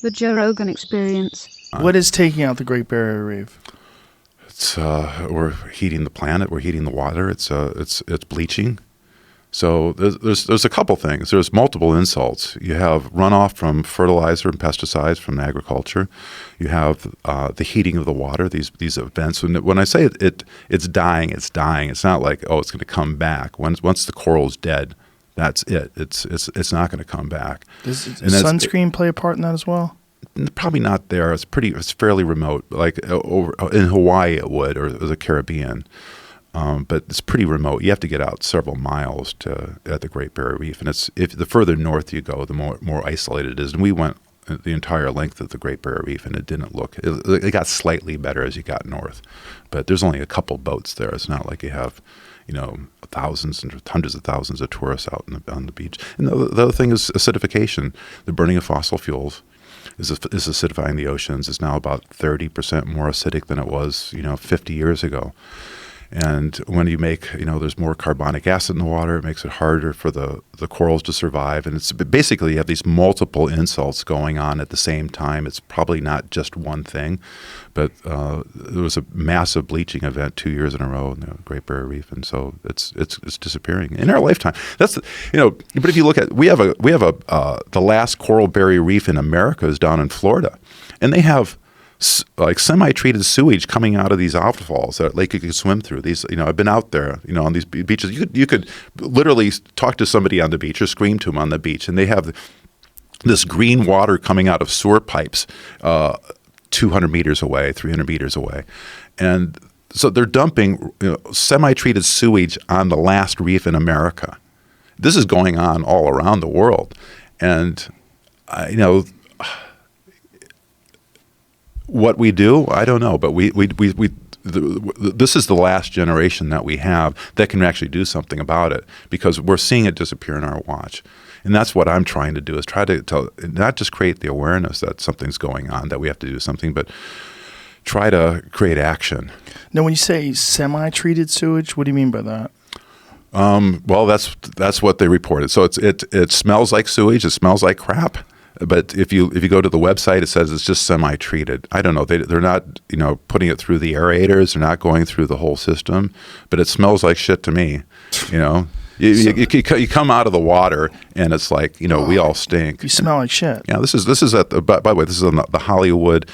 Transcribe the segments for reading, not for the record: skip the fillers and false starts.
The Joe Rogan Experience. What is taking out the Great Barrier Reef? It's we're heating the planet. We're heating the water. It's bleaching. So there's a couple things. There's multiple insults. You have runoff from fertilizer and pesticides from agriculture. You have the heating of the water. These events. When I say it's dying, it's dying. It's not like, oh, it's going to come back. Once the coral's dead, that's it. It's not going to come back. Does sunscreen play a part in that as well? Probably not there. It's fairly remote. Like over in Hawaii, it would, or the Caribbean. But it's pretty remote. You have to get out several miles at the Great Barrier Reef, and if the further north you go, the more isolated it is. And we went the entire length of the Great Barrier Reef, and it didn't look. It got slightly better as you got north, but there's only a couple boats there. It's not like you have, thousands and hundreds of thousands of tourists out on the beach. And the other thing is acidification. The burning of fossil fuels is acidifying the oceans. It's now about 30% more acidic than it was, 50 years ago. And when you make, there's more carbonic acid in the water, it makes it harder for the corals to survive. And it's basically you have these multiple insults going on at the same time. It's probably not just one thing, but there was a massive bleaching event 2 years in a row in the Great Barrier Reef, and so it's disappearing in our lifetime. But if you look at the last coral barrier reef in America is down in Florida, and they have like semi-treated sewage coming out of these outfalls that lake you could swim through. These, I've been out there, on these beaches. You could literally talk to somebody on the beach or scream to them on the beach, and they have this green water coming out of sewer pipes 200 meters away, 300 meters away. And so they're dumping semi-treated sewage on the last reef in America. This is going on all around the world. And, what we do, I don't know, but this is the last generation that we have that can actually do something about it, because we're seeing it disappear in our watch. And that's what I'm trying to do, is try to not just create the awareness that something's going on, that we have to do something, but try to create action. Now, when you say semi-treated sewage, what do you mean by that? Well, that's what they reported. So it smells like sewage. It smells like crap. But if you go to the website, it says it's just semi-treated. I don't know. They're not putting it through the aerators. They're not going through the whole system. But it smells like shit to me. You come out of the water and it's like we all stink. You smell like shit. Yeah. This is at by the way, this is on the Hollywood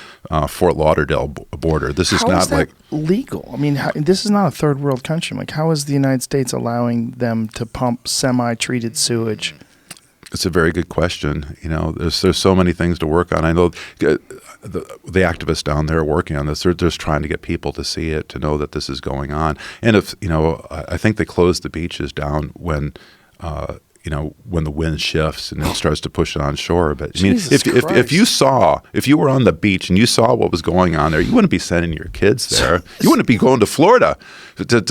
Fort Lauderdale border. This is not like legal. I mean, this is not a third world country. Like, how is the United States allowing them to pump semi-treated sewage? It's a very good question. There's so many things to work on. I know the activists down there are working on this. They're just trying to get people to see it, to know that this is going on. And if I think they close the beaches down when the wind shifts and it starts to push it on shore. But I mean, if you were on the beach and you saw what was going on there, you wouldn't be sending your kids there. You wouldn't be going to Florida to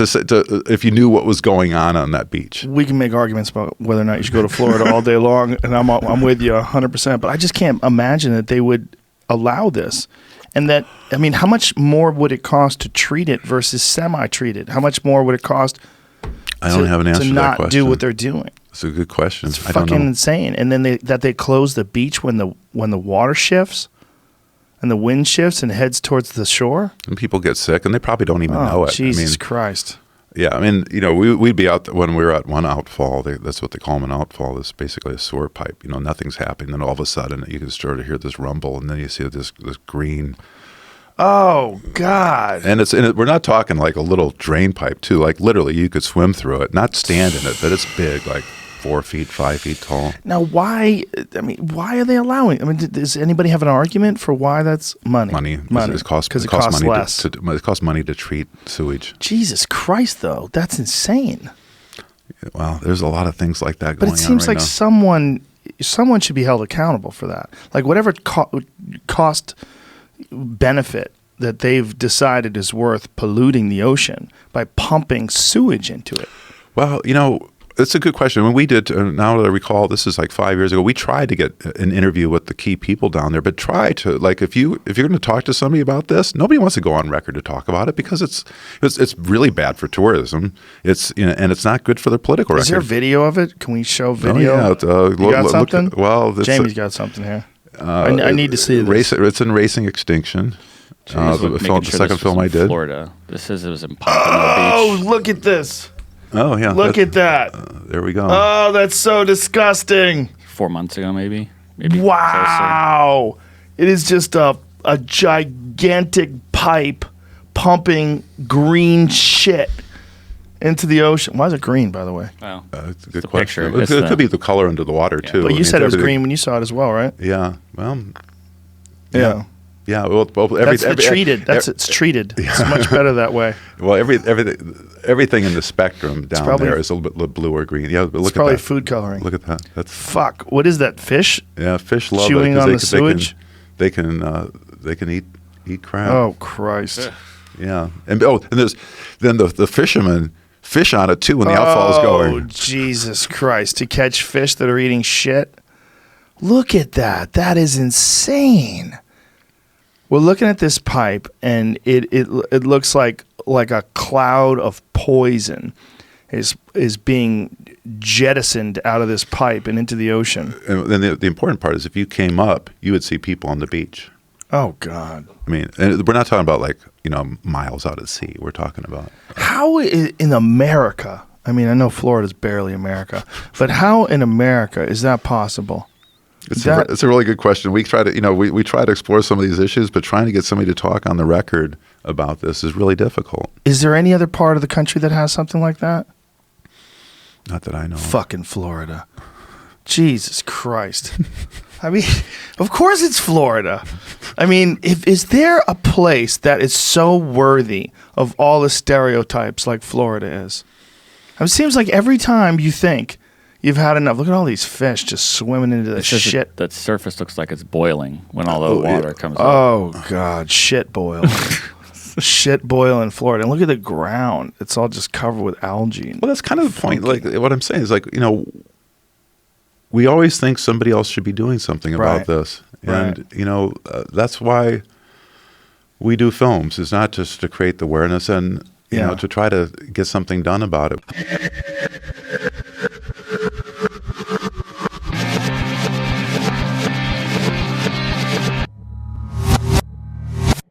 if you knew what was going on that beach. We can make arguments about whether or not you should go to Florida all day long, and I'm with you 100%. But I just can't imagine that they would allow this. And that, I mean, how much more would it cost to treat it versus semi-treated? How much more would it cost? I don't have an answer to that question. To not do what they're doing. It's a good question. It's fucking insane. And then they close the beach when the water shifts and the wind shifts and heads towards the shore. And people get sick, and they probably don't even know it. Jesus Christ. Yeah, I mean, we'd be out when we were at one outfall. That's what they call them, an outfall. It's basically a sewer pipe. Nothing's happening. Then all of a sudden, you can start to hear this rumble, and then you see this green. Oh God! And we're not talking like a little drain pipe too. Like literally, you could swim through it, not stand in it, but it's big, like 4 feet, 5 feet tall. Now, why? I mean, why are they allowing? I mean, does anybody have an argument for why that's money? Money. It costs money less. It costs money to treat sewage. Jesus Christ, though, that's insane. Well, there's a lot of things like that going on. But it seems like now. someone should be held accountable for that. Like whatever cost benefit that they've decided is worth polluting the ocean by pumping sewage into it. Well, it's a good question. When we did, now that I recall, this is like 5 years ago, we tried to get an interview with the key people down there, but try to, like, if you're going to talk to somebody about this, nobody wants to go on record to talk about it because it's really bad for tourism. And it's not good for their political record. Is there video of it? Can we show video? Oh, yeah. You got something? Jamie's got something here. I need to see this. It's in racing extinction. The second film I did. Florida. This is it was in Pompano Beach. Oh, look at this. Oh yeah. Look at that. There we go. Oh, that's so disgusting. 4 months ago, maybe. Wow. Closer. It is just a gigantic pipe pumping green shit into the ocean. Why is it green, by the way? Wow. It's a good the question. picture. It could be the color under the water too. But you said it was everything- green when you saw it as well, right? Yeah. Well. Yeah. Yeah. Well, That's treated. It's treated. It's much better that way. Well, everything in the spectrum down probably- there is a little bit blue or green. Yeah, but It's look probably at that. food coloring. Look at that. That's Fuck. What is that? Fish? yeah. Fish love Chewing it 'cause on the sewage? They can eat crab. Oh, Christ. Yeah. And there's then the fishermen fish on it too when the outfall is Oh, going. Jesus Christ. To catch fish that are eating shit? Look at that. That is insane. We're looking at this pipe, and it looks like a cloud of poison is being jettisoned out of this pipe and into the ocean. And then the important part is if you came up, you would see people on the beach. Oh, God. I mean, and we're not talking about miles out at sea. We're talking about How in America, I mean, I know Florida's barely America, but how in America is that possible? it's a really good question. We try to we try to explore some of these issues, but trying to get somebody to talk on the record about this is really difficult. Is there any other part of the country that has something like that? Not that I know. Fucking Florida. Jesus Christ. I mean, of course it's Florida. I mean, is there a place that is so worthy of all the stereotypes like Florida is? It seems like every time you think you've had enough, look at all these fish just swimming into the shit. That surface looks like it's boiling when all the water comes up. Oh, God, shit boil. Shit boil in Florida. And look at the ground. It's all just covered with algae. Well, that's kind of the point. Like what I'm saying is we always think somebody else should be doing something about this. And, that's why we do films. It's not just to create the awareness and, to try to get something done about it.